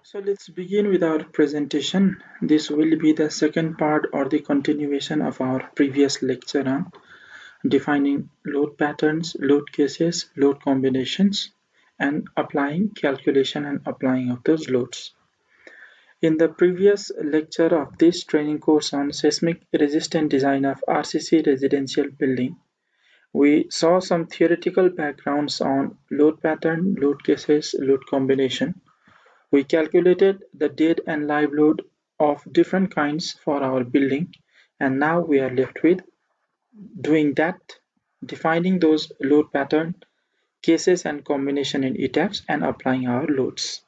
So let's begin with our presentation. This will be the second part or the continuation of our previous lecture on defining load patterns, load cases, load combinations, and applying calculation and applying of those loads. In the previous lecture of this training course on seismic resistant design of RCC residential building, we saw some theoretical backgrounds on load pattern, load cases, load combination. We calculated the dead and live load of different kinds for our building, and now we are left with doing that, defining those load pattern, cases and combination in ETABS and applying our loads.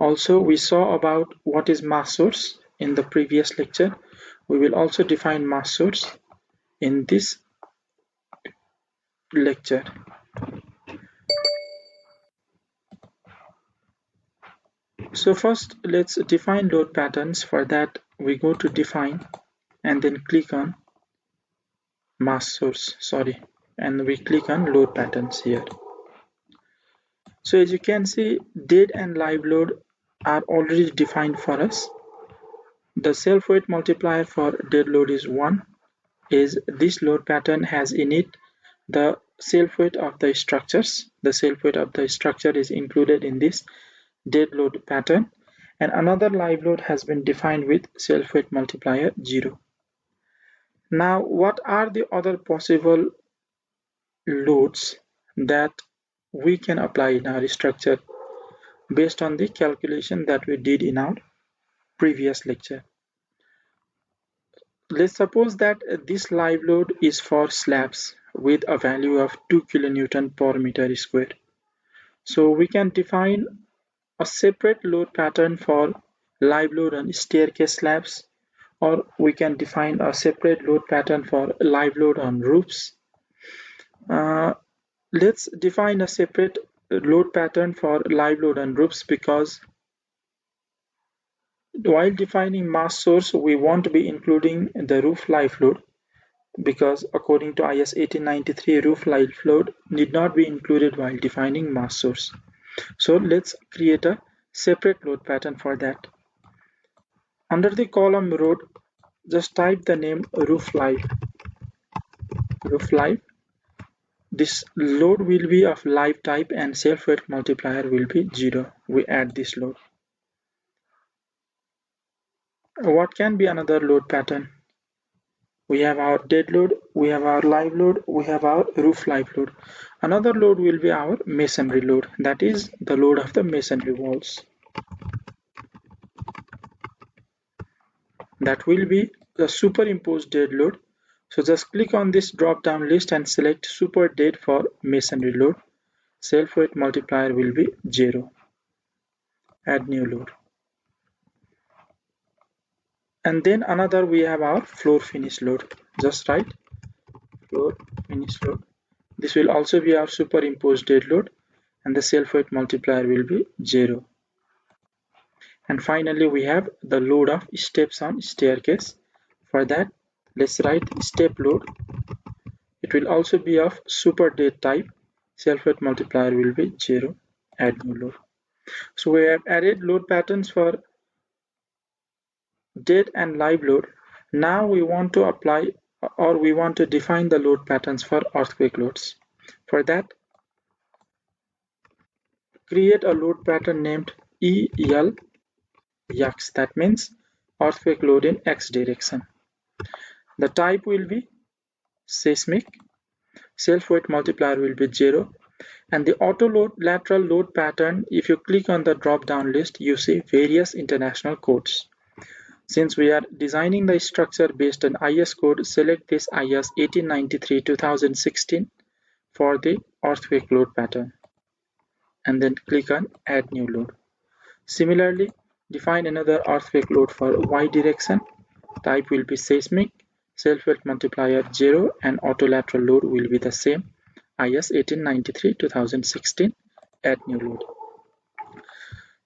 Also, we saw about what is mass source in the previous lecture. We will also define mass source in this lecture. So first, let's define load patterns. For that, we go to define and then click on mass source, and we click on load patterns here. So as you can see, dead and live load are already defined for us. The self-weight multiplier for dead load is 1, is this load pattern has in it the self-weight of the structures. The self-weight of the structure is included in this dead load pattern, and another live load has been defined with self-weight multiplier 0. Now, what are the other possible loads that we can apply in our structure based on the calculation that we did in our previous lecture? Let's suppose that this live load is for slabs with a value of 2 kN per meter square. So we can define a separate load pattern for live load on staircase slabs, or we can define a separate load pattern for live load on roofs. Let's define a separate load pattern for live load on roofs, because while defining mass source, we won't be including the roof live load, because according to IS 1893, roof live load need not be included while defining mass source. So let's create a separate load pattern for that. Under the column load, just type the name roof live. This load will be of live type and self-weight multiplier will be 0. We add this load. What can be another load pattern? We have our dead load, we have our live load, we have our roof live load. Another load will be our masonry load, that is the load of the masonry walls. That will be the superimposed dead load. So just click on this drop down list and select super dead for masonry load. Self-weight multiplier will be 0. Add new load. And then another, we have our floor finish load. Just write floor finish load. This will also be our superimposed dead load, and the self-weight multiplier will be 0. And finally, we have the load of steps on staircase. For that, let's write step load. It will also be of super dead type. Self-weight multiplier will be 0. Add new load. So we have added load patterns for dead and live load. Now we want to apply, or we want to define the load patterns for earthquake loads. For that, create a load pattern named ELX. That means earthquake load in X direction. The type will be seismic. Self-weight multiplier will be 0. And the auto load lateral load pattern, if you click on the drop down list, you see various international codes. Since we are designing the structure based on IS code, select this IS 1893-2016 for the earthquake load pattern, and then click on add new load. Similarly, define another earthquake load for Y direction. Type will be seismic, self-weight multiplier 0, and auto lateral load will be the same, IS 1893-2016. Add new load.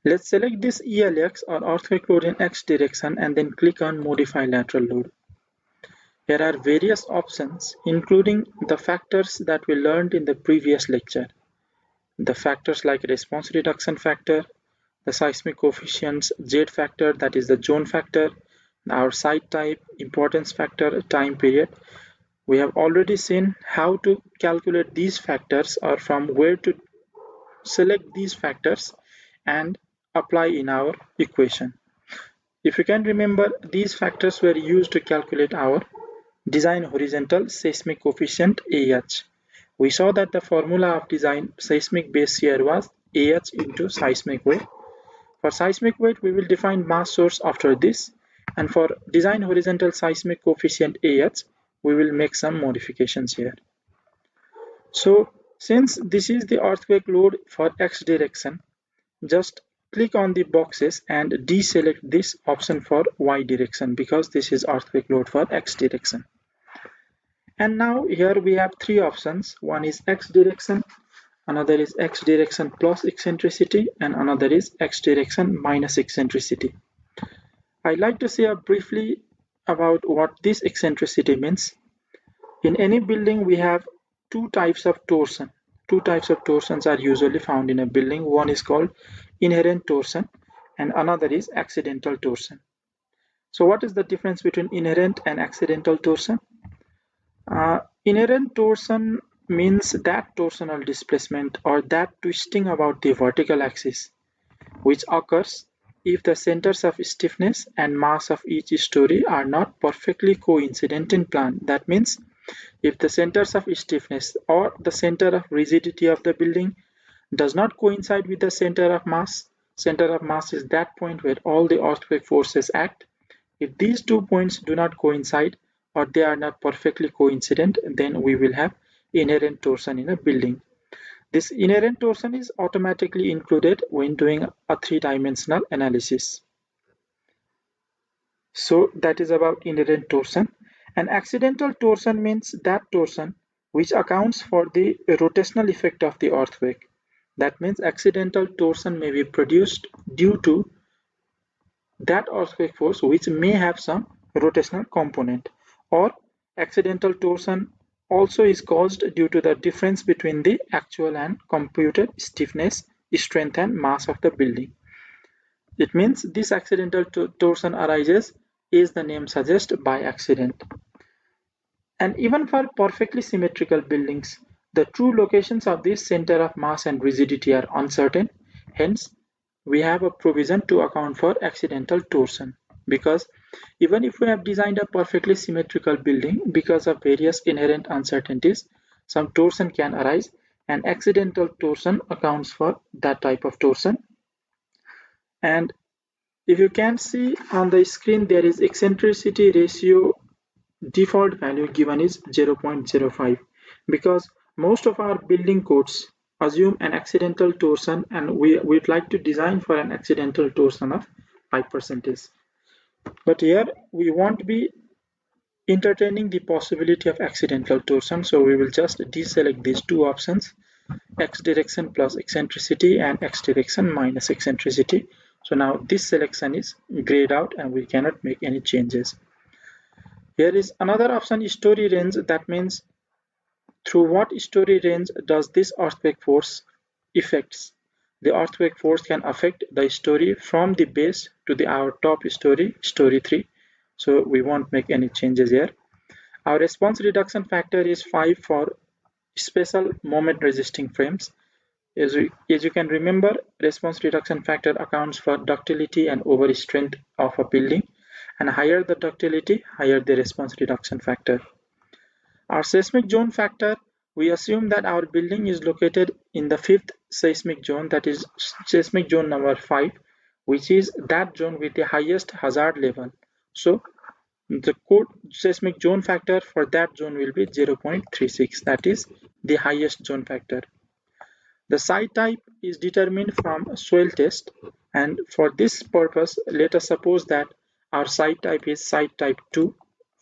Let's select this ELX or earthquake load in X direction and then click on modify lateral load. Here are various options, including the factors that we learned in the previous lecture. The factors like response reduction factor, the seismic coefficients, Z factor, that is the zone factor, our site type, importance factor, time period. We have already seen how to calculate these factors or from where to select these factors and apply in our equation. If you can remember, these factors were used to calculate our design horizontal seismic coefficient AH. We saw that the formula of design seismic base shear was AH into seismic weight. For seismic weight, we will define mass source after this, and for design horizontal seismic coefficient AH, we will make some modifications here. So since this is the earthquake load for X direction, just click on the boxes and deselect this option for Y direction because this is earthquake load for X direction. And now here we have three options. One is X direction, another is X direction plus eccentricity, and another is X direction minus eccentricity. I'd like to say briefly about what this eccentricity means. In any building, we have two types of torsion. Two types of torsions are usually found in a building. One is called inherent torsion and another is accidental torsion. So what is the difference between inherent and accidental torsion? Inherent torsion means that torsional displacement or that twisting about the vertical axis which occurs if the centers of stiffness and mass of each story are not perfectly coincident in plan. That means if the centers of stiffness or the center of rigidity of the building does not coincide with the center of mass is that point where all the earthquake forces act. If these 2 points do not coincide or they are not perfectly coincident, then we will have inherent torsion in a building. This inherent torsion is automatically included when doing a three-dimensional analysis. So that is about inherent torsion. And accidental torsion means that torsion which accounts for the rotational effect of the earthquake. That means accidental torsion may be produced due to that earthquake force which may have some rotational component, or accidental torsion also is caused due to the difference between the actual and computed stiffness, strength and mass of the building. It means this accidental torsion arises, as the name suggests, by accident. And even for perfectly symmetrical buildings, the true locations of this center of mass and rigidity are uncertain. Hence, we have a provision to account for accidental torsion, because even if we have designed a perfectly symmetrical building, because of various inherent uncertainties, some torsion can arise, and accidental torsion accounts for that type of torsion. And if you can see on the screen, there is eccentricity ratio default value given is 0.05, because most of our building codes assume an accidental torsion and we'd like to design for an accidental torsion of 5%. But here we won't be entertaining the possibility of accidental torsion, so we will just deselect these two options, X direction plus eccentricity and X direction minus eccentricity. So now this selection is grayed out and we cannot make any changes. Here is another option, story range. That means through what story range does this earthquake force affects. The earthquake force can affect the story from the base to our top story, story 3. So we won't make any changes here. Our response reduction factor is 5 for special moment resisting frames. As you can remember, response reduction factor accounts for ductility and overstrength of a building, and higher the ductility, higher the response reduction factor. Our seismic zone factor, we assume that our building is located in the 5th seismic zone, that is seismic zone number 5, which is that zone with the highest hazard level. So the code seismic zone factor for that zone will be 0.36, that is the highest zone factor. The site type is determined from soil test, and for this purpose, let us suppose that our site type is site type 2,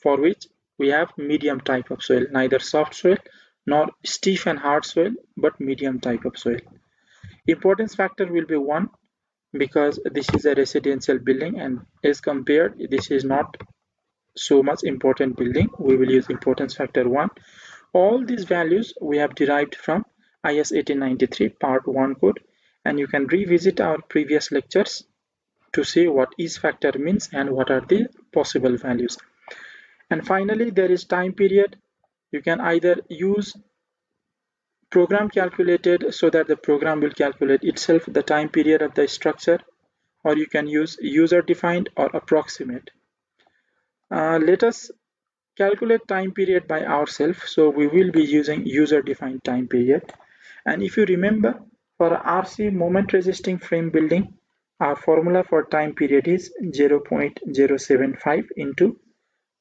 for which we have medium type of soil, neither soft soil nor stiff and hard soil, but medium type of soil. Importance factor will be 1 because this is a residential building, and as compared, this is not so much important building. We will use importance factor 1. All these values we have derived from IS 1893 Part 1 code, and you can revisit our previous lectures to see what each factor means and what are the possible values. And finally, there is time period. You can either use program calculated so that the program will calculate itself the time period of the structure, or you can use user defined or approximate. Let us calculate time period by ourselves, so we will be using user defined time period. And if you remember, for RC moment resisting frame building, our formula for time period is 0.075 into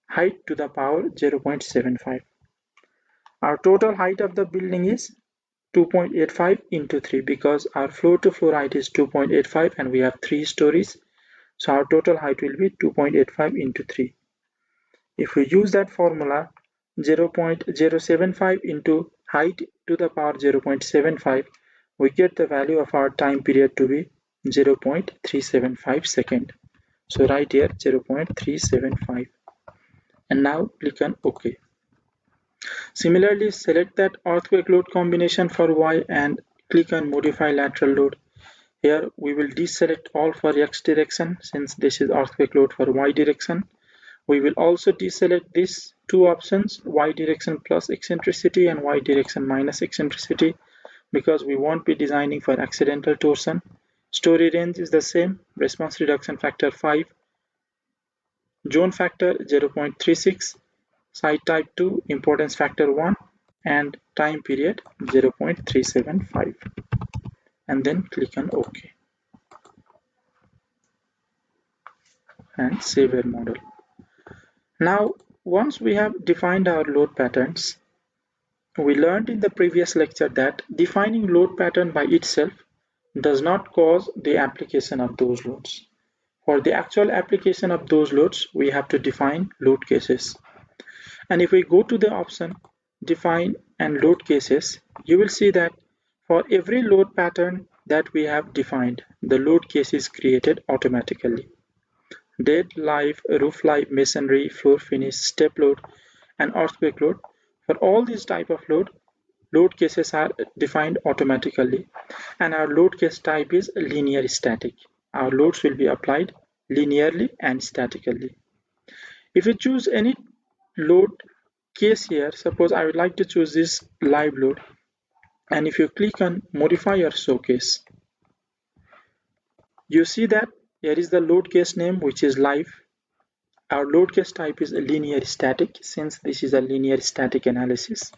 height to the power 0.75. Our total height of the building is 2.85 into 3 because our floor to floor height is 2.85 and we have 3 stories. So our total height will be 2.85 into 3. If we use that formula, 0.075 into height to the power 0.75, we get the value of our time period to be 0.375 second. So right here 0.375. And now click on OK. Similarly, select that earthquake load combination for Y and click on modify lateral load. Here we will deselect all for X direction since this is earthquake load for Y direction. We will also deselect these two options, Y direction plus eccentricity and Y direction minus eccentricity, because we won't be designing for accidental torsion. Story range is the same, response reduction factor 5, zone factor 0.36, site type 2, importance factor 1, and time period 0.375. And then click on OK and save your model. Now, once we have defined our load patterns, we learned in the previous lecture that defining load pattern by itself does not cause the application of those loads. For the actual application of those loads, we have to define load cases. And if we go to the option define and load cases, you will see that for every load pattern that we have defined, the load case is created automatically. Dead, live, roof live, masonry, floor finish, step load, and earthquake load. For all these type of load cases are defined automatically, and our load case type is linear static. Our loads will be applied linearly and statically. If you choose any load case here, suppose I would like to choose this live load, and if you click on modify or showcase, you see that here is the load case name, which is live. Our load case type is linear static since this is a linear static analysis.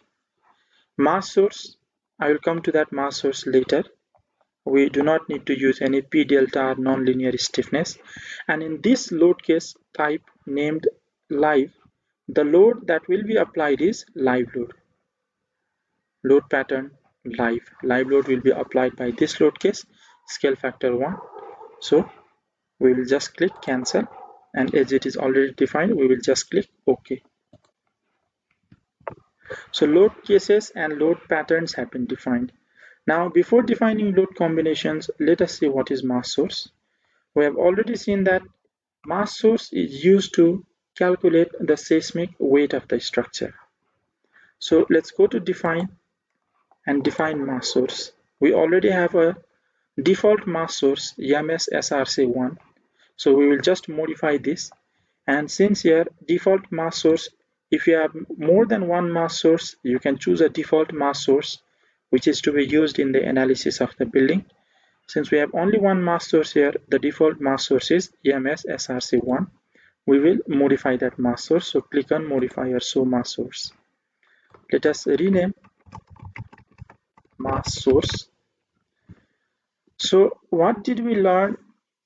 Mass source, I will come to that mass source later. We do not need to use any P delta or nonlinear stiffness. And in this load case type named live, the load that will be applied is live load. Load pattern live. Live load will be applied by this load case, scale factor 1. So we will just click cancel, and as it is already defined, we will just click OK. So load cases and load patterns have been defined. Now, before defining load combinations, let us see what is mass source. We have already seen that mass source is used to calculate the seismic weight of the structure. So let's go to define and define mass source. We already have a default mass source EMS SRC1. So we will just modify this. And since here default mass source, if you have more than one mass source, you can choose a default mass source which is to be used in the analysis of the building. Since we have only one mass source here, the default mass source is EMS SRC1. We will modify that mass source. So click on modify or show mass source. Let us rename mass source. So what did we learn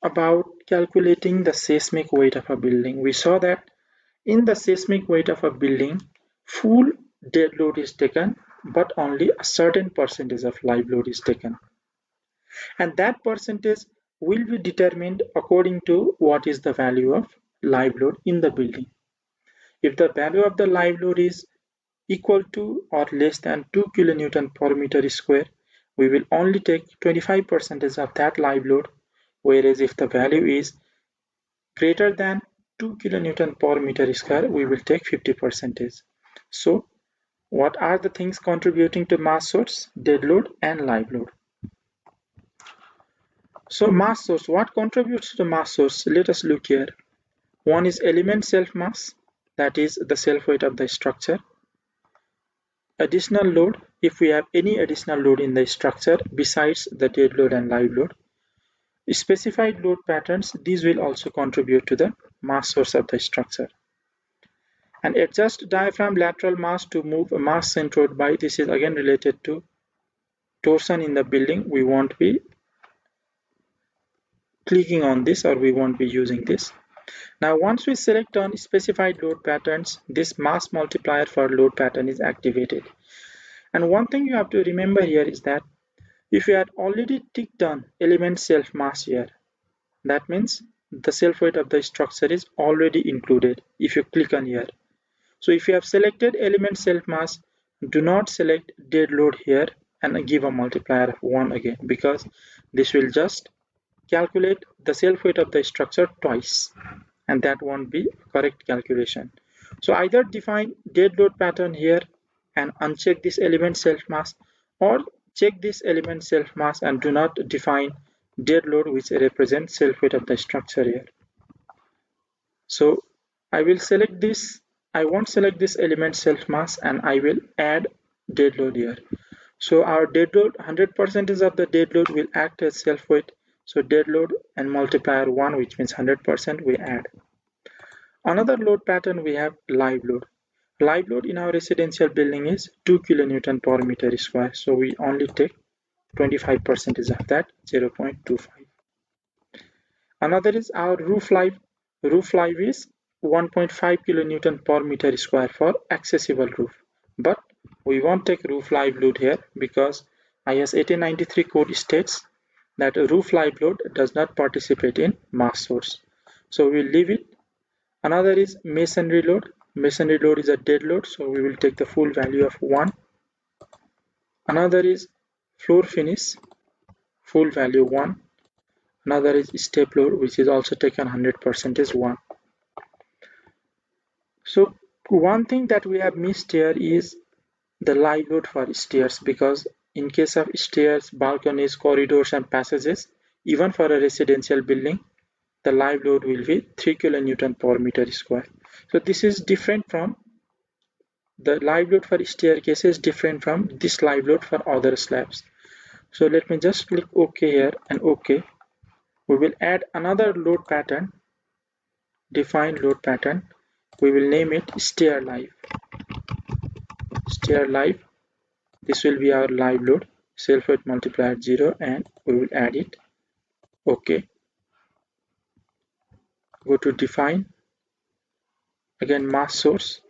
about calculating the seismic weight of a building? We saw that in the seismic weight of a building, full dead load is taken, but only a certain percentage of live load is taken. And that percentage will be determined according to what is the value of live load in the building. If the value of the live load is equal to or less than 2 kilonewton per meter square, we will only take 25% of that live load, whereas if the value is greater than 2 kilonewton per meter square, we will take 50%. So what are the things contributing to mass source? Dead load and live load. So mass source, what contributes to the mass source? Let us look here. One is element self mass, that is the self weight of the structure. Additional load, if we have any additional load in the structure besides the dead load and live load. Specified load patterns, these will also contribute to the mass source of the structure. And adjust diaphragm lateral mass to move a mass centered by, this is again related to torsion in the building. We won't be clicking on this, or we won't be using this. Now once we select on specified load patterns, this mass multiplier for load pattern is activated. And one thing you have to remember here is that if you had already ticked on element self mass here, that means the self weight of the structure is already included if you click on here. So if you have selected element self mass, do not select dead load here and give a multiplier of 1 again, because this will just calculate the self weight of the structure twice, and that won't be correct calculation. So either define dead load pattern here and uncheck this element self mass, or check this element self mass and do not define dead load, which represents self weight of the structure here. So I will select this. I won't select this element self mass, and I will add dead load here. So our dead load, 100% of the dead load will act as self weight. So dead load and multiplier 1, which means 100%, we add. Another load pattern, we have live load. Live load in our residential building is 2 kilonewton per meter square. So we only take 25% of that, 0.25. Another is our roof live. Roof live is 1.5 kilonewton per meter square for accessible roof. But we won't take roof live load here because IS 1893 code states that roof live load does not participate in mass source. So we'll leave it. Another is masonry load. Masonry load is a dead load, so we will take the full value of 1. Another is floor finish, full value 1. Another is step load, which is also taken 100% is 1. So one thing that we have missed here is the live load for stairs, because in case of stairs, balconies, corridors and passages, even for a residential building, the live load will be 3 kilonewton per meter square. So this is different from the live load for staircase is different from this live load for other slabs. So let me just click OK here and OK. We will add another load pattern, define load pattern. We will name it stair live. Stair live. This will be our live load. Self weight multiplier 0, and we will add it. OK. Go to define. Again mass source.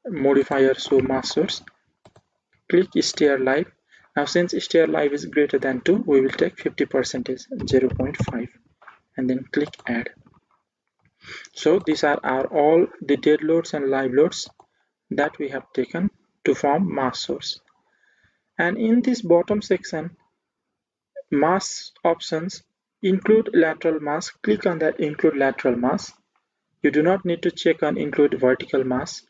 Modifier show mass source. Click stair live. Now since stair live is greater than 2, we will take 50%, 0.5, and then click add. So these are all the dead loads and live loads that we have taken to form mass source. And in this bottom section, mass options, include lateral mass. Click on that include lateral mass. You do not need to check on include vertical mass.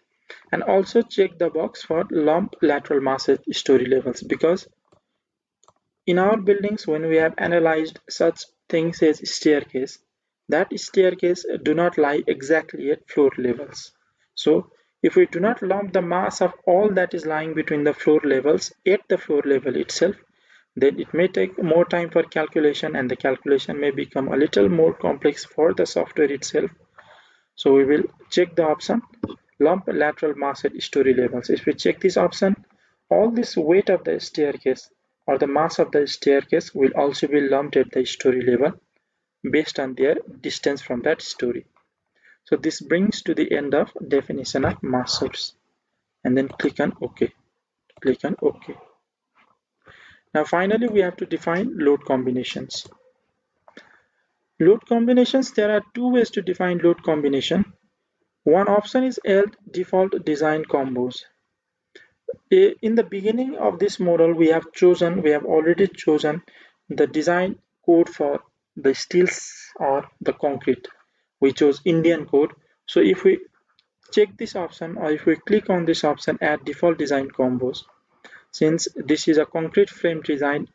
And also check the box for lump lateral mass at story levels, because in our buildings, when we have analyzed such things as staircase, that staircase do not lie exactly at floor levels. So if we do not lump the mass of all that is lying between the floor levels at the floor level itself, then it may take more time for calculation, and the calculation may become a little more complex for the software itself. So we will check the option lump lateral mass at story levels. If we check this option, all this weight of the staircase or the mass of the staircase will also be lumped at the story level based on their distance from that story. So this brings to the end of definition of mass source, and then click on OK. Click on OK. Now finally we have to define load combinations. Load combinations, there are two ways to define load combination. One option is L default design combos. In the beginning of this model, we have already chosen the design code for the steels or the concrete. We chose Indian code. So if we check this option, or if we click on this option, add default design combos, since this is a concrete frame design,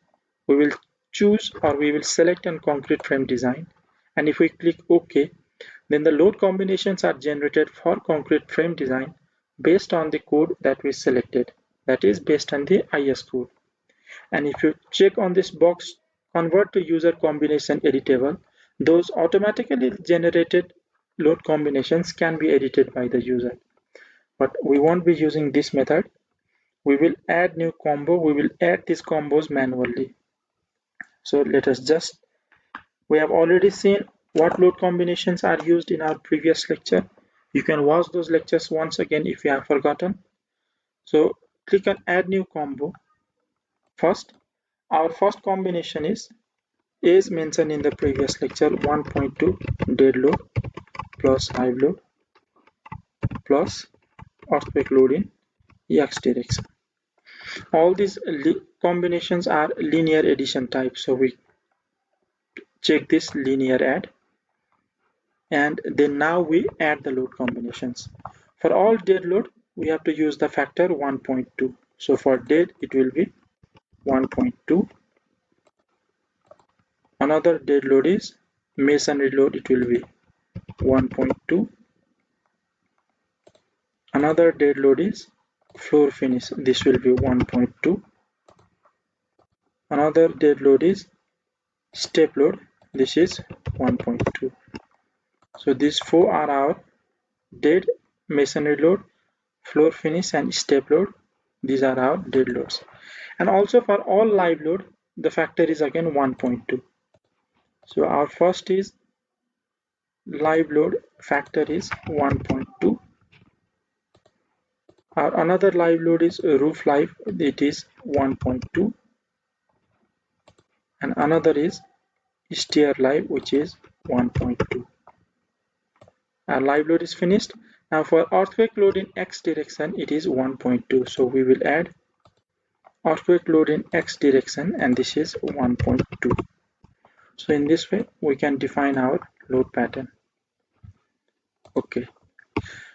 we will choose or we will select on concrete frame design, and if we click OK, then the load combinations are generated for concrete frame design based on the code that we selected, that is based on the IS code. And if you check on this box, convert to user combination editable, those automatically generated load combinations can be edited by the user. But we won't be using this method. We will add new combo. We will add these combos manually. So let us just, we have already seen what load combinations are used in our previous lecture. You can watch those lectures once again if you have forgotten. So click on add new combo. First, our first combination is mentioned in the previous lecture, 1.2 dead load plus hive load plus earthquake load in X direction. All these combinations are linear addition type, so we check this linear add, and then now we add the load combinations. For all dead load, we have to use the factor 1.2. So for dead, it will be 1.2. Another dead load is masonry load, it will be 1.2. Another dead load is floor finish, this will be 1.2. Another dead load is step load, this is 1.2. So these four are our dead: masonry load, floor finish, and step load. These are our dead loads. And also for all live load, the factor is again 1.2. So our first is live load, factor is 1.2. Our another live load is roof live, it is 1.2. And another is stair live, which is 1.2. Our live load is finished. Now for earthquake load in X direction, it is 1.2. So we will add earthquake load in X direction, and this is 1.2. So in this way, we can define our load pattern. Okay.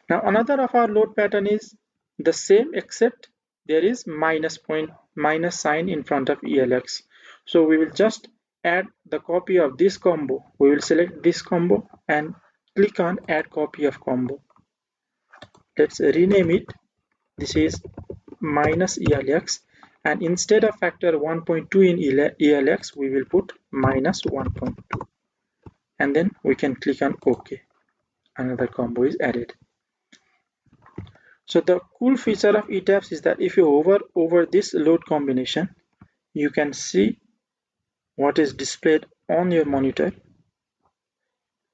Now another of our load pattern is the same, except there is minus sign in front of ELX. So we will just add the copy of this combo. We will select this combo and click on add copy of combo. Let's rename it. This is minus ELX, and instead of factor 1.2 in ELX, we will put minus 1.2, and then we can click on OK. Another combo is added. So the cool feature of ETABS is that if you hover over this load combination, you can see what is displayed on your monitor.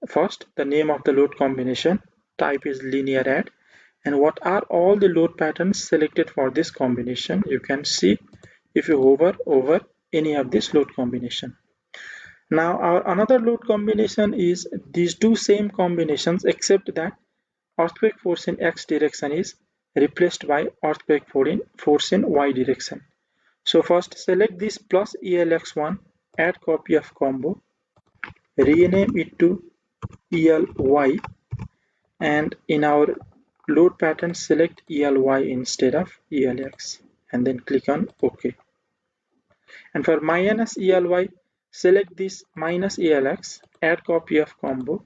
First, the name of the load combination, type is linear add, and what are all the load patterns selected for this combination. You can see if you hover over any of this load combination. Now our another load combination is these two same combinations, except that earthquake force in X direction is replaced by earthquake force in Y direction. So first select this plus ELX1, add copy of combo, rename it to ELY, and in our load pattern select ELY instead of ELX, and then click on OK. And for minus ELY, select this minus ELX, add copy of combo,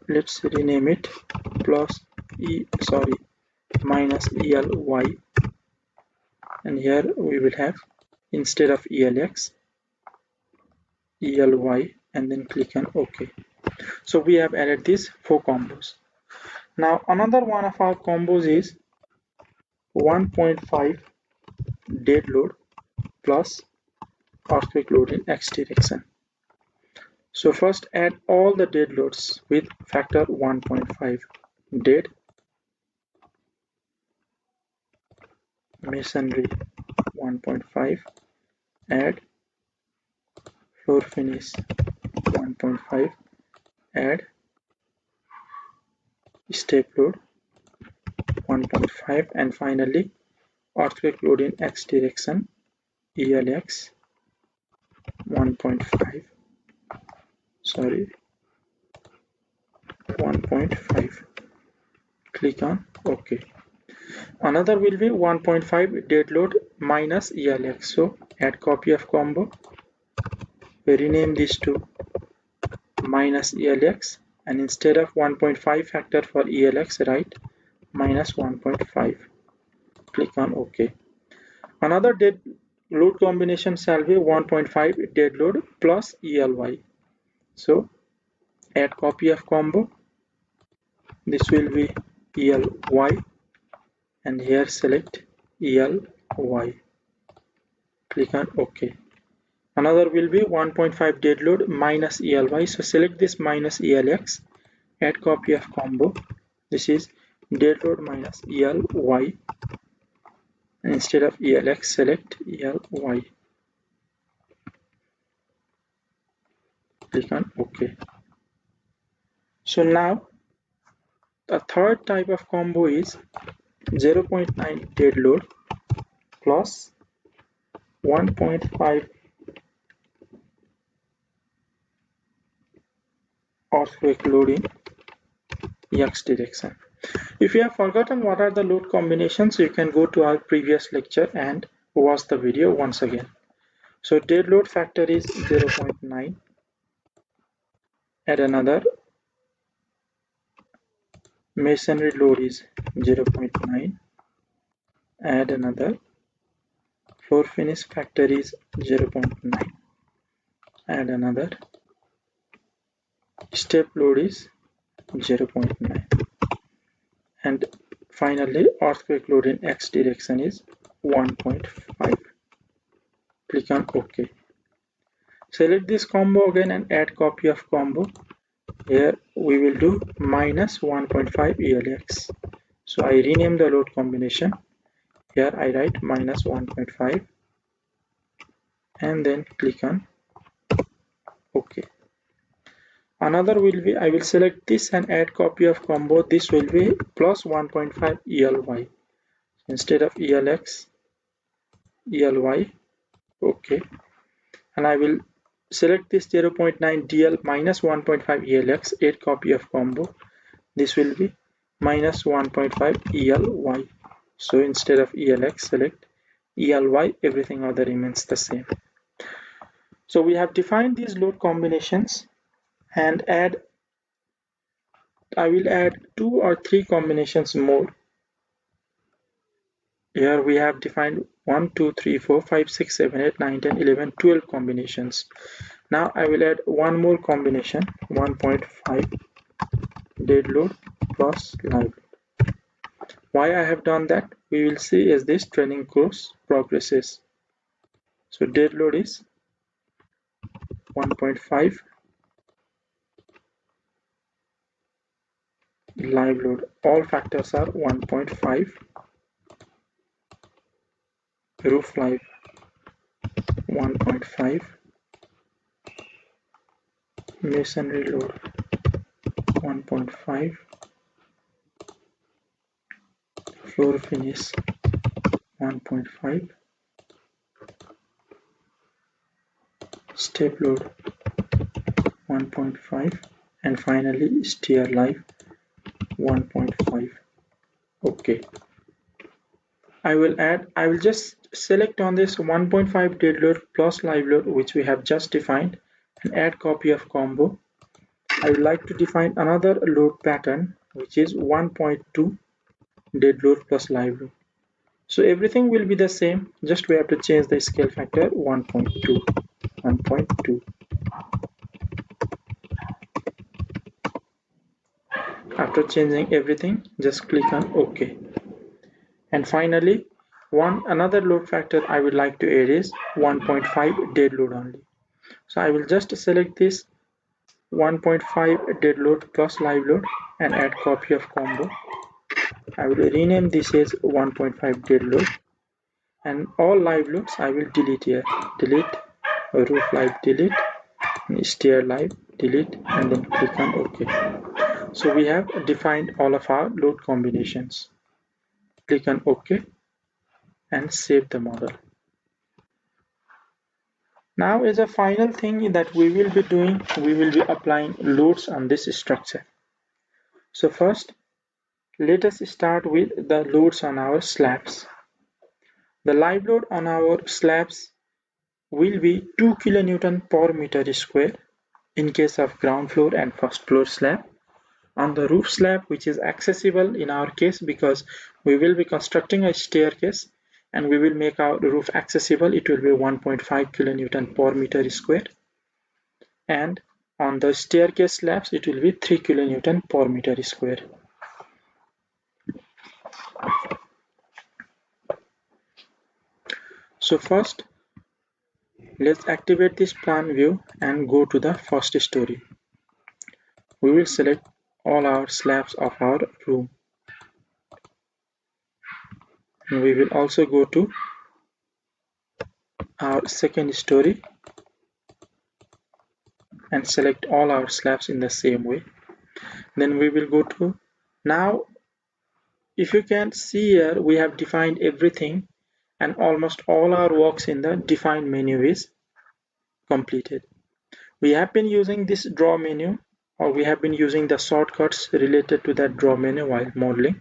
let's rename it plus minus ELY, and here we will have instead of ELX ELY, and then click on OK. So we have added these four combos. Now another one of our combos is 1.5 dead load plus earthquake load in X direction. So first add all the dead loads with factor 1.5. Dead, masonry 1.5, add floor finish 1.5, add step load 1.5, and finally earthquake load in X direction ELX 1.5, 1.5. Click on OK. Another will be 1.5 dead load minus ELX. So add copy of combo, rename this to minus ELX, and instead of 1.5 factor for ELX, write minus 1.5. Click on OK. Another dead load combination shall be 1.5 dead load plus ELY. So add copy of combo. This will be ELY, and here select ELY. Click on OK. Another will be 1.5 dead load minus ELY. So select this minus ELX, add copy of combo. This is dead load minus ELY, and instead of ELX, select ELY. Click on OK. So now the third type of combo is 0.9 dead load plus 1.5 earthquake load in X direction. If you have forgotten what are the load combinations, you can go to our previous lecture and watch the video once again. So dead load factor is 0.9. Add another. Masonry load is 0.9. Add another. Floor finish factor is 0.9. Add another. Step load is 0.9. And finally, earthquake load in X direction is 1.5. Click on OK. Select this combo again and add copy of combo. Here we will do minus 1.5 ELX. So I rename the load combination. Here I write minus 1.5 and then click on OK. Another will be, I will select this and add copy of combo. This will be plus 1.5 ELY. Instead of ELX, ELY. OK. And I will select this 0.9 DL minus 1.5 ELX, add copy of combo. This will be minus 1.5 ELY. So instead of ELX, select ELY, everything other remains the same. So we have defined these load combinations and I will add 2 or 3 combinations more. Here we have defined 1, 2, 3, 4, 5, 6, 7, 8, 9, 10, 11, 12 combinations. Now I will add one more combination, 1.5 dead load plus live load. Why I have done that, we will see as this training course progresses. So dead load is 1.5, live load, all factors are 1.5, roof live 1.5, masonry load 1.5, floor finish 1.5, step load 1.5, and finally stair live 1.5. Okay. I will just select on this 1.5 dead load plus live load which we have just defined and add copy of combo. I would like to define another load pattern which is 1.2 dead load plus live load. So everything will be the same, just we have to change the scale factor 1.2. After changing everything, just click on OK. And finally, another load factor I would like to add is 1.5 dead load only. So I will just select this 1.5 dead load plus live load and add copy of combo. I will rename this as 1.5 dead load, and all live loads I will delete here. Delete, roof live delete, stair live delete, and then click on OK. So we have defined all of our load combinations. Click on OK and save the model. Now as a final thing that we will be doing, we will be applying loads on this structure. So first Let us start with the loads on our slabs. The live load on our slabs will be 2 kN per meter square in case of ground floor and first floor slab. On the roof slab, which is accessible in our case because we will be constructing a staircase and we will make our roof accessible, it will be 1.5 kN per meter square. And on the staircase slabs, it will be 3 kN per meter square. So first, let's activate this plan view and go to the first story. We will select all our slabs of our room. And we will also go to our second story and select all our slabs in the same way. Then we will go to, now if you can see here, we have defined everything and almost all our works in the define menu is completed. We have been using this draw menu, or we have been using the shortcuts related to that draw menu while modeling.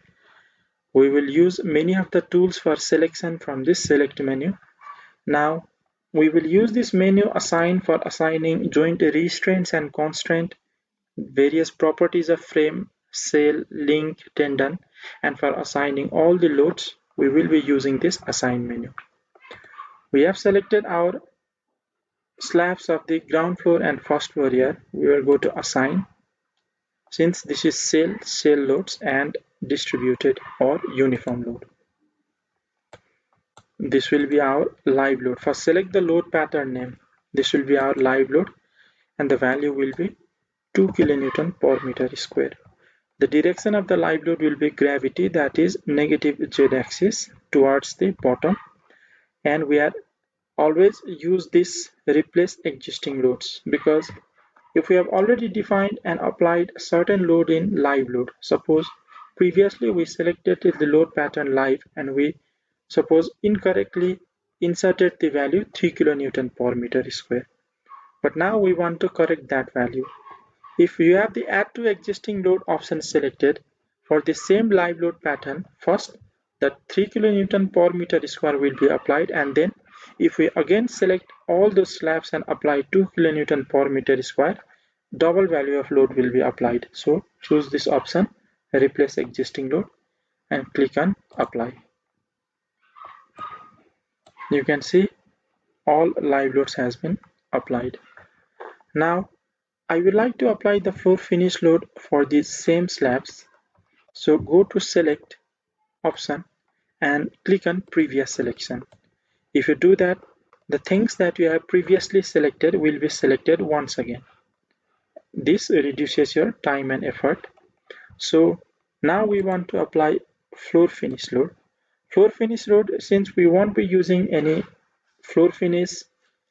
We will use many of the tools for selection from this select menu. Now we will use this menu assign for assigning joint restraints and constraint, various properties of frame, sail, link, tendon, and for assigning all the loads we will be using this assign menu. We have selected our slabs of the ground floor and first floor here. We will go to assign. Since this is sail loads and distributed or uniform load. This will be our live load. First select the load pattern name. This will be our live load and the value will be 2 kN per meter square. The direction of the live load will be gravity, that is negative z-axis towards the bottom, and we are always use this replace existing loads because if we have already defined and applied a certain load in live load, suppose previously we selected the load pattern live and we suppose incorrectly inserted the value 3 kN per meter square, but now we want to correct that value. If you have the add to existing load option selected for the same live load pattern, first the 3 kN per meter square will be applied, and then if we again select all those slabs and apply 2 kN per meter square, double value of load will be applied. So choose this option, replace existing load, and click on apply. You can see all live loads has been applied. Now I would like to apply the floor finish load for these same slabs. So go to select option and click on previous selection. If you do that, the things that you have previously selected will be selected once again. This reduces your time and effort. So now we want to apply floor finish load. Floor finish load, since we won't be using any floor finish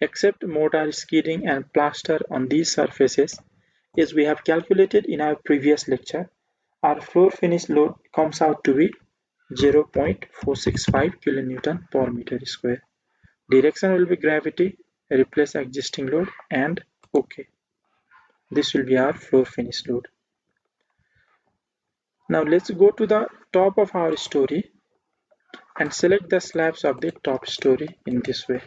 except mortar, skidding and plaster on these surfaces, as we have calculated in our previous lecture, our floor finish load comes out to be 0.465 kN per meter square. Direction will be gravity, replace existing load, and OK. This will be our floor finish load. Now let's go to the top of our story and select the slabs of the top story in this way.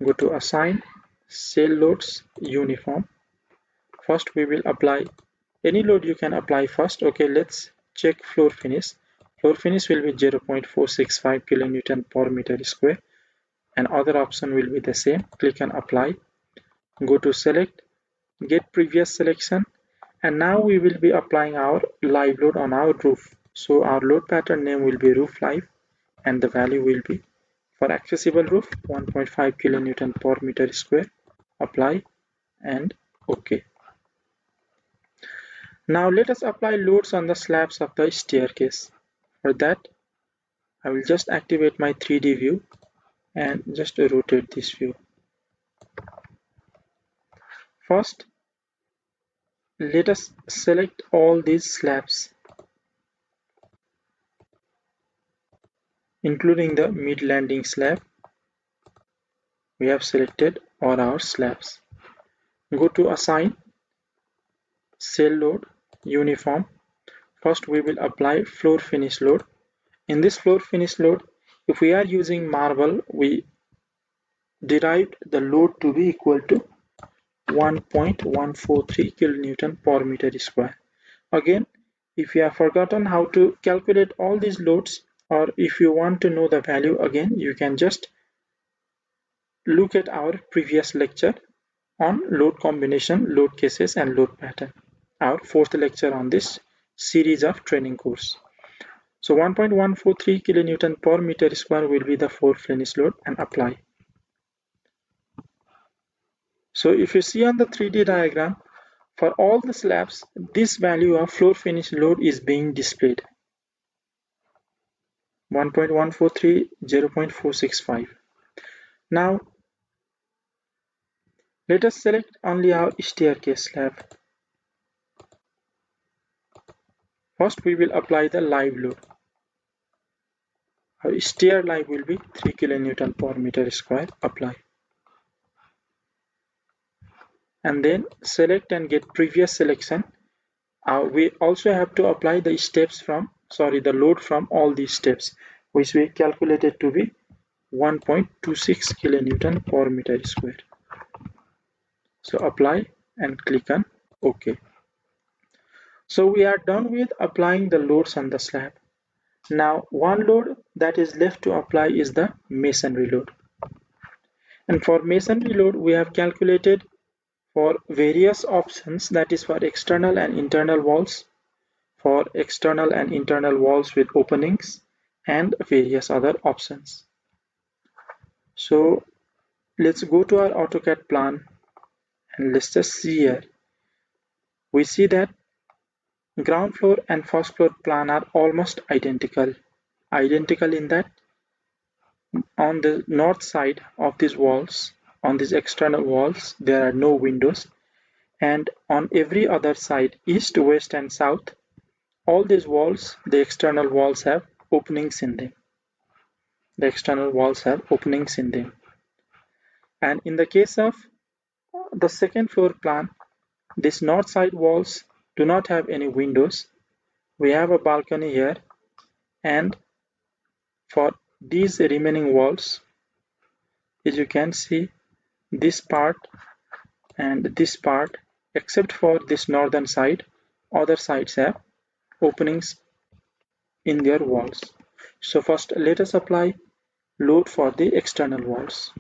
Go to assign, sail loads, uniform. First we will apply any load you can apply first. Okay, let's check floor finish. Floor finish will be 0.465 kN per meter square, and other option will be the same. Click on apply. Go to select, get previous selection, and now we will be applying our live load on our roof. So our load pattern name will be roof live, and the value will be for accessible roof 1.5 kN per meter square. Apply and OK. Now let us apply loads on the slabs of the staircase. For that, I will just activate my 3D view and just rotate this view. First, let us select all these slabs, including the mid landing slab. We have selected all our slabs. Go to assign, sail load, uniform. First we will apply floor finish load. In this floor finish load, if we are using marble, we derived the load to be equal to 1.143 kilonewton per meter square. Again, if you have forgotten how to calculate all these loads, or if you want to know the value again, you can just look at our previous lecture on load combination, load cases, and load pattern, our fourth lecture on this series of training course. So 1.143 kilonewton per meter square will be the floor finish load, and apply. So if you see on the 3D diagram, for all the slabs, this value of floor finish load is being displayed. 1.143, 0.465. Now, let us select only our staircase slab. First, we will apply the live load. Our stair live will be 3 kilonewton per meter square. Apply. And then select and get previous selection. We also have to apply the the load from all these steps, which we calculated to be 1.26 kilonewton per meter square. So apply and click on OK. So we are done with applying the loads on the slab. Now one load that is left to apply is the masonry load. And for masonry load, we have calculated for various options, that is for external and internal walls, for external and internal walls with openings, and various other options. So let's go to our AutoCAD plan and let's just see here. We see that ground floor and first floor plan are almost identical. Identical in that on the north side of these walls, on these external walls, there are no windows, and on every other side, east, west, and south, all these walls, the external walls have openings in them. The external walls have openings in them. And in the case of the second floor plan, these north side walls do not have any windows. We have a balcony here, and for these remaining walls, as you can see, this part and this part, except for this northern side, other sides have openings in their walls. So first let us apply load for the external walls.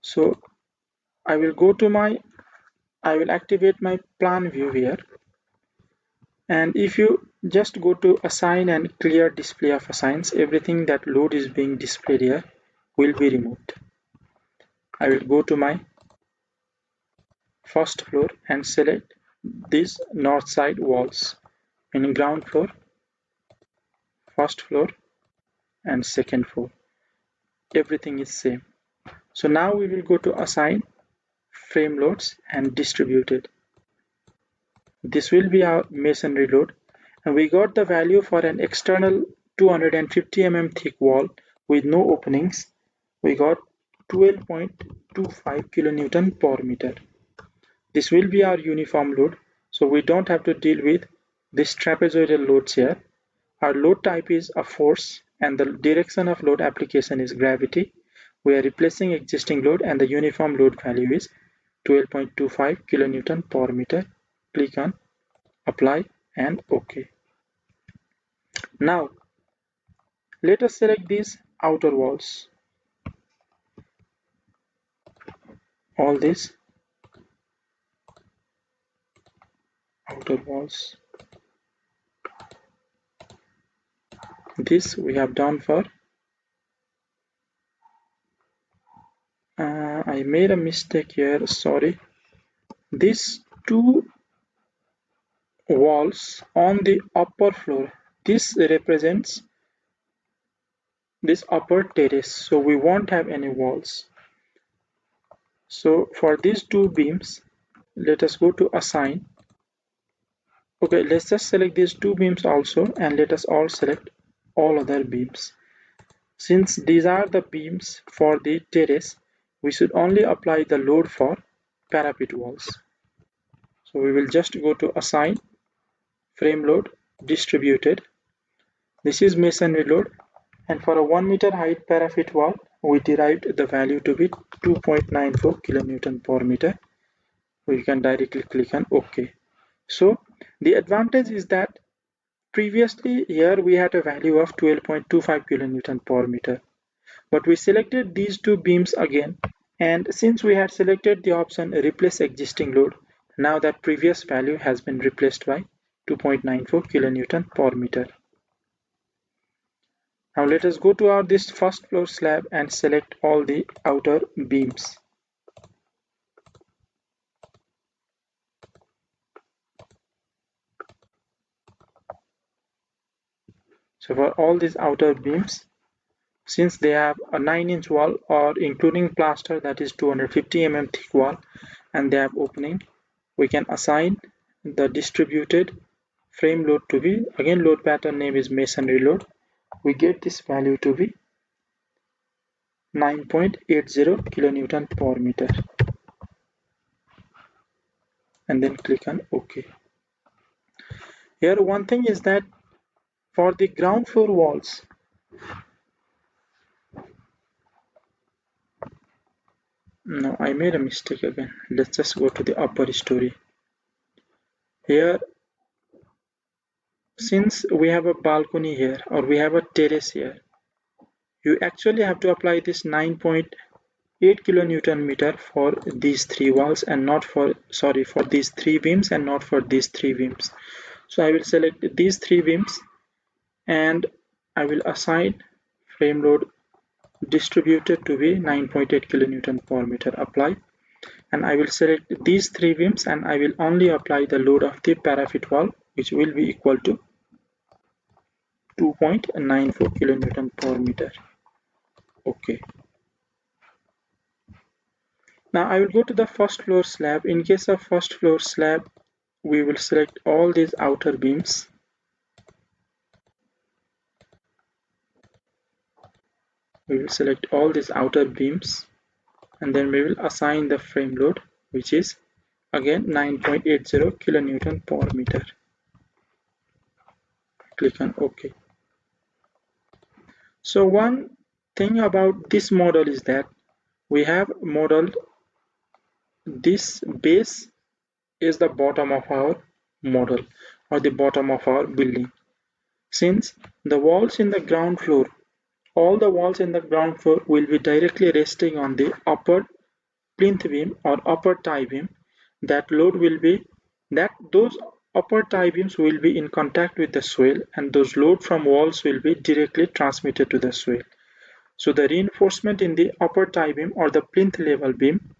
So I will activate my plan view here, and if you just go to assign and clear display of assigns, everything that load is being displayed here will be removed. I will go to my first floor and select these north side walls in ground floor, first floor, and second floor. Everything is same. So now we will go to assign, frame loads, and distributed. This will be our masonry load, and we got the value for an external 250 mm thick wall with no openings. We got 12.25 kilonewton per meter. This will be our uniform load, so we don't have to deal with this trapezoidal loads here. Our load type is a force, and the direction of load application is gravity. We are replacing existing load, and the uniform load value is 12.25 kilonewton per meter. Click on apply and OK. Now let us select these outer walls, all these outer walls. This we have done for I made a mistake here, sorry. These two walls on the upper floor, this represents this upper terrace, so we won't have any walls. So for these two beams, let us go to assign. Okay, let's just select these two beams also, and let us all select all other beams. Since these are the beams for the terrace, we should only apply the load for parapet walls. So we will just go to assign, frame load distributed. This is masonry load, and for a 1 meter height parapet wall, we derived the value to be 2.94 kilonewton per meter. We can directly click on OK. So the advantage is that previously here we had a value of 12.25 kilonewton per meter, but we selected these two beams again, and since we had selected the option replace existing load, now that previous value has been replaced by 2.94 kilonewton per meter. Now let us go to this first floor slab and select all the outer beams. So for all these outer beams, since they have a 9-inch wall or including plaster, that is 250 mm thick wall, and they have opening, we can assign the distributed frame load to be, again load pattern name is masonry load. We get this value to be 9.80 kilonewton per meter, and then click on OK. Here one thing is that for the ground floor walls, no, I made a mistake again. Let's just go to the upper story. Here, since we have a balcony here or we have a terrace here, you actually have to apply this 9.8 kilonewton meter for these three walls and not for, sorry, for these three beams and not for these three beams. So I will select these three beams and I will assign frame load distributed to be 9.8 kilonewton per meter, apply, and I will select these three beams and I will only apply the load of the parapet wall, which will be equal to 2.94 kilonewton per meter. Okay. Now I will go to the first floor slab. In case of first floor slab, we will select all these outer beams. We will select all these outer beams and then we will assign the frame load, which is again 9.80 kilonewton per meter. Click on OK. So one thing about this model is that we have modeled this base is the bottom of our model or the bottom of our building. Since the walls in the ground floor, all the walls in the ground floor will be directly resting on the upper plinth beam or upper tie beam, that load will be that those upper tie beams will be in contact with the swale and those load from walls will be directly transmitted to the swale. So the reinforcement in the upper tie beam or the plinth level beam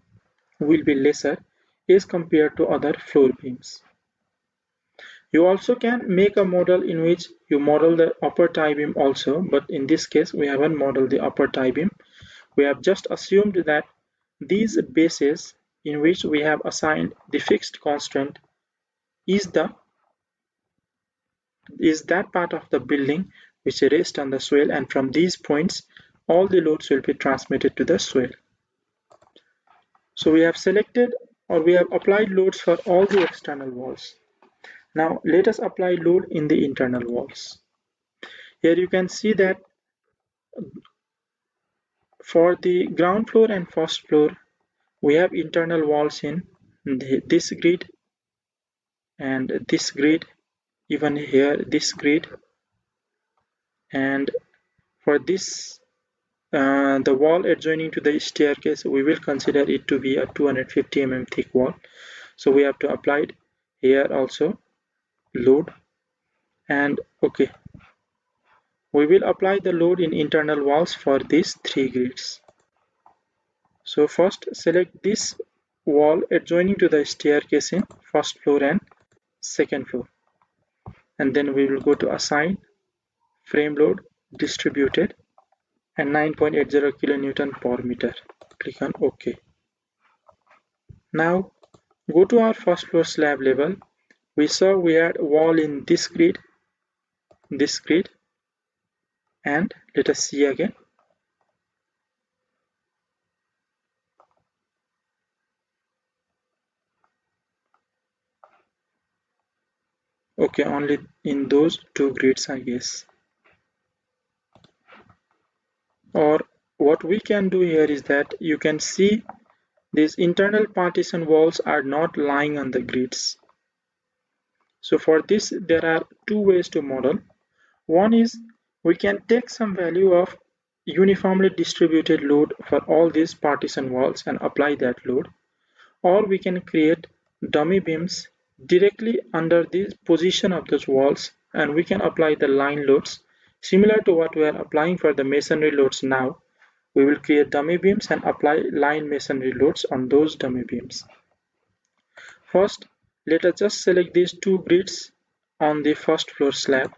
will be lesser as compared to other floor beams. You also can make a model in which you model the upper tie beam also, but in this case we haven't modeled the upper tie beam. We have just assumed that these bases in which we have assigned the fixed constant is that part of the building which rests on the swale, and from these points all the loads will be transmitted to the swale. So we have selected or we have applied loads for all the external walls. Now let us apply load in the internal walls. Here you can see that for the ground floor and first floor we have internal walls in this grid and this grid, even here this grid, and for this the wall adjoining to the staircase, we will consider it to be a 250 mm thick wall, so we have to apply it here also load. And okay, we will apply the load in internal walls for these three grids. So first select this wall adjoining to the staircase in first floor and second floor, and then we will go to assign frame load distributed and 9.80 kilonewton per meter. Click on OK. Now go to our first floor slab level. We saw we had a wall in this grid, and let us see again. Okay, only in those two grids, I guess. Or what we can do here is that you can see these internal partition walls are not lying on the grids. So for this, there are two ways to model. One is we can take some value of uniformly distributed load for all these partition walls and apply that load. Or we can create dummy beams directly under the position of those walls, and we can apply the line loads similar to what we are applying for the masonry loads now. We will create dummy beams and apply line masonry loads on those dummy beams. First, let us just select these two grids on the first floor slab.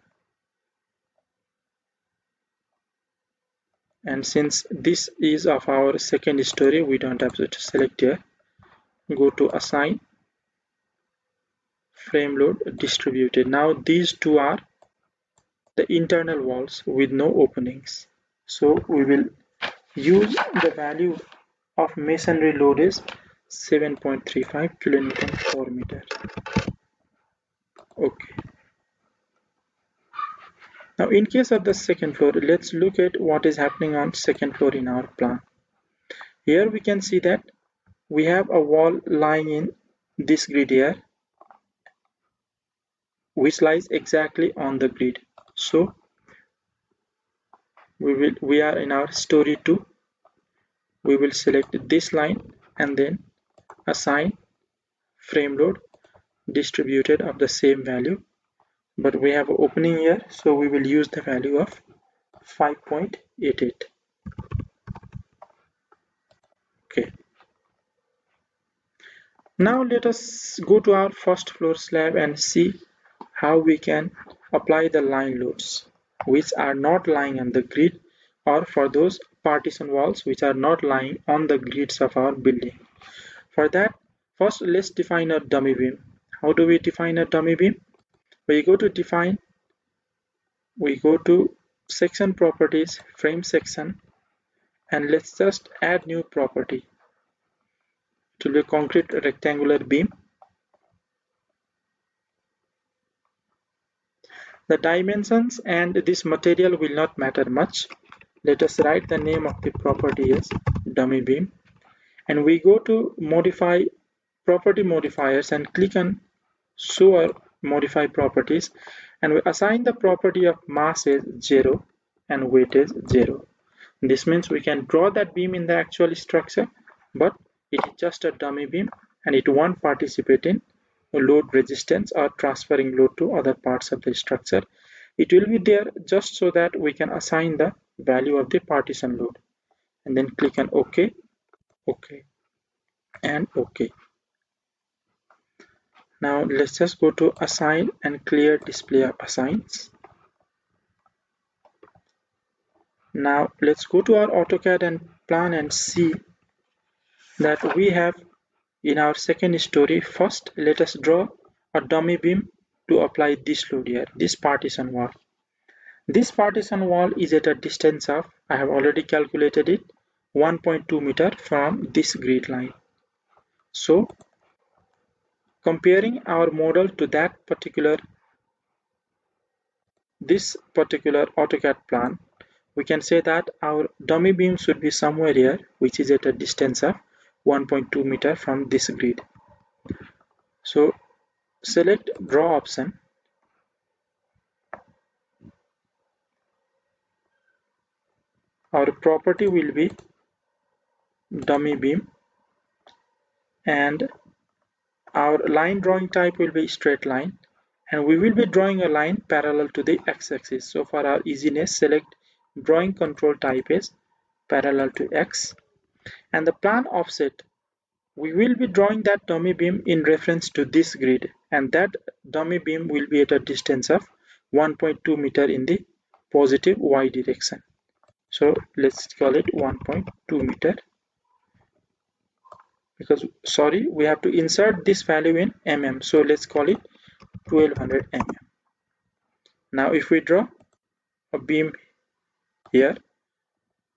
And since this is of our second story, we don't have to select here. Go to assign, frame load, distributed. Now these two are the internal walls with no openings. So we will use the value of masonry load is 7.35 kilonewton per meter. Okay. Now in case of the second floor, let's look at what is happening on second floor in our plan. Here we can see that we have a wall lying in this grid here, which lies exactly on the grid. So we are in our story 2. We will select this line and then assign frame load distributed of the same value, but we have an opening here, so we will use the value of 5.88. Okay. Now let us go to our first floor slab and see how we can apply the line loads which are not lying on the grid, or for those partition walls which are not lying on the grids of our building. For that, first let's define a dummy beam. How do we define a dummy beam? We go to define, we go to section properties, frame section, and let's just add new property to the concrete rectangular beam. The dimensions and this material will not matter much. Let us write the name of the property as dummy beam, and we go to modify property modifiers and click on show or modify properties, and we assign the property of mass as 0 and weight as 0. This means we can draw that beam in the actual structure, but it is just a dummy beam and it won't participate in load resistance or transferring load to other parts of the structure. It will be there just so that we can assign the value of the partition load, and then click on OK, OK, and OK. Now let's just go to assign and clear display of assigns. Now let's go to our AutoCAD and plan and see that we have in our second story. First, let us draw a dummy beam to apply this load here, this partition wall. This partition wall is at a distance of, I have already calculated it, 1.2 meter from this grid line. So comparing our model to that this particular AutoCAD plan, we can say that our dummy beam should be somewhere here, which is at a distance of 1.2 meter from this grid. So select draw option. Our property will be dummy beam, and our line drawing type will be straight line, and we will be drawing a line parallel to the x-axis. So for our easiness, select drawing control type is parallel to x, and the plan offset, we will be drawing that dummy beam in reference to this grid, and that dummy beam will be at a distance of 1.2 meter in the positive y direction. So let's call it 1.2 meter, because sorry, we have to insert this value in mm, so let's call it 1200 mm. Now if we draw a beam here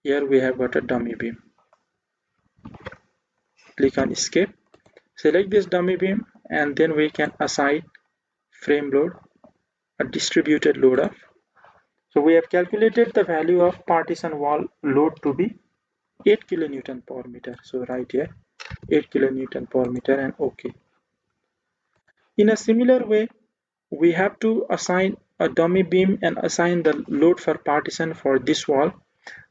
we have got a dummy beam. Click on escape, select this dummy beam, and then we can assign frame load a distributed load of. So we have calculated the value of partition wall load to be 8 kilonewton per meter. So right here 8 kilonewton per meter and OK. In a similar way, we have to assign a dummy beam and assign the load for partition for this wall.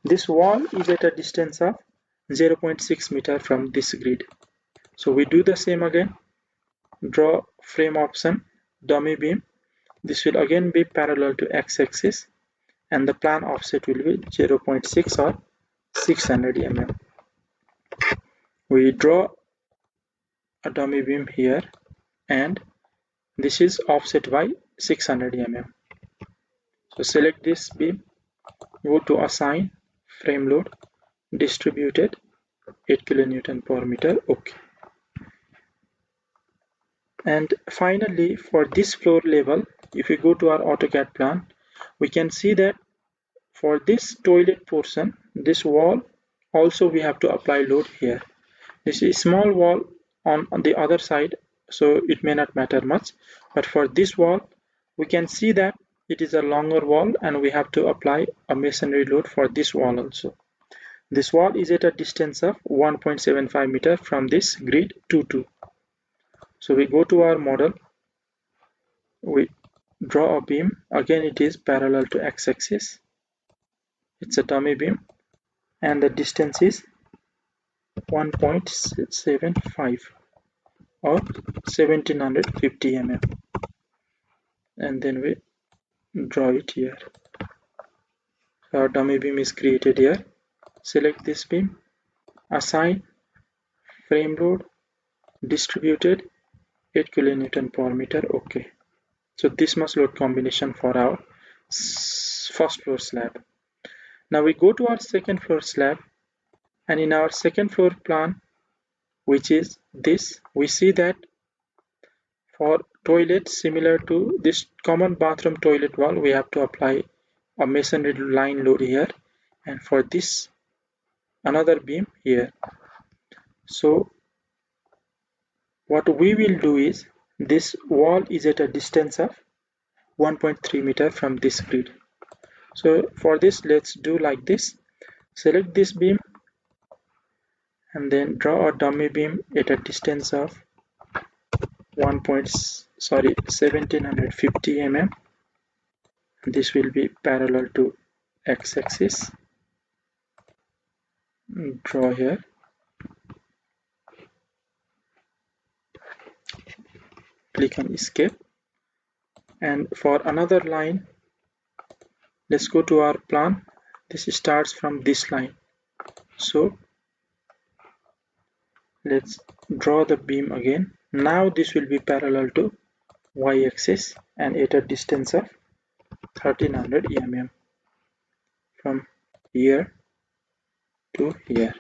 This wall is at a distance of 0.6 meter from this grid. So we do the same again. Draw frame option, dummy beam. This will again be parallel to x-axis and the plan offset will be 0.6 or 600 mm. We draw a dummy beam here and this is offset by 600 mm. So select this beam, go to assign frame load, distributed 8 kilonewton per meter, OK. And finally, for this floor level, if we go to our AutoCAD plan, we can see that for this toilet portion, this wall, also we have to apply load here. This is a small wall on the other side, so it may not matter much. But for this wall, we can see that it is a longer wall and we have to apply a masonry load for this wall also. This wall is at a distance of 1.75 meter from this grid 2-2. So we go to our model, we draw a beam, again it is parallel to x-axis, it's a dummy beam and the distance is 1.75 or 1750 mm, and then we draw it here. Our dummy beam is created here. Select this beam, assign frame load, distributed 8 kilonewton per meter, OK. So this must load combination for our first floor slab. Now we go to our second floor slab, and in our second floor plan, which is this, we see that for toilet similar to this common bathroom toilet wall, we have to apply a masonry line load here, and for this another beam here. So what we will do is, this wall is at a distance of 1.3 meter from this grid. So for this, let's do like this. Select this beam and then draw a dummy beam at a distance of 1750 mm. This will be parallel to x-axis. Draw here. Click on escape. And for another line, let's go to our plan. This starts from this line. So let's draw the beam again. Now this will be parallel to y-axis and at a distance of 1300 mm from here to here.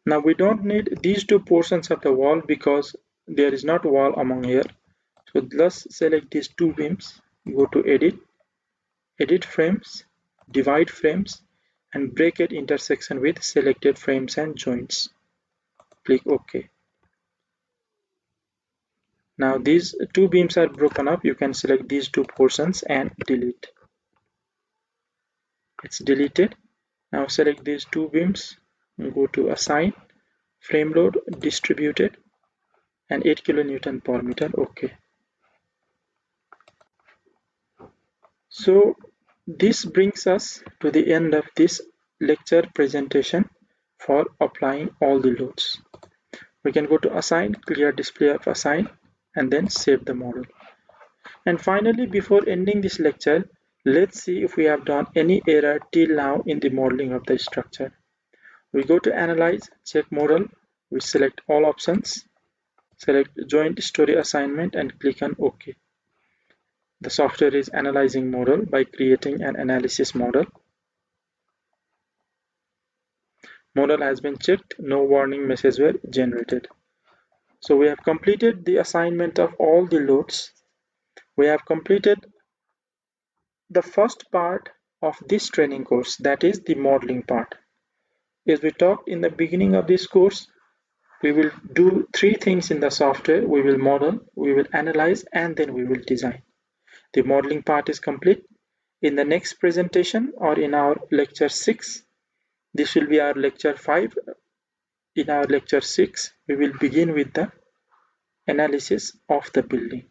Now we don't need these two portions of the wall because there is not wall among here. So let's select these two beams, go to edit frames, divide frames, and break at intersection with selected frames and joints. Click OK. Now these two beams are broken up. You can select these two portions and delete. It's deleted. Now select these two beams, go to assign frame load, distributed, and 8 kilonewton per meter, OK. So this brings us to the end of this lecture presentation for applying all the loads. We can go to assign, clear display of assign, and then save the model. And finally, before ending this lecture, let's see if we have done any error till now in the modeling of the structure. We go to analyze, check model, we select all options, select joint story assignment and click on OK. The software is analyzing model by creating an analysis model. Model has been checked, no warning messages were generated. So we have completed the assignment of all the loads. We have completed the first part of this training course, that is the modeling part. As we talked in the beginning of this course, We will do three things in the software. We will model, we will analyze, and then we will design. The modeling part is complete. In the next presentation or in our lecture 6, this will be our lecture 5. In our lecture 6, we will begin with the analysis of the building.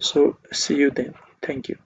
So see you then. Thank you.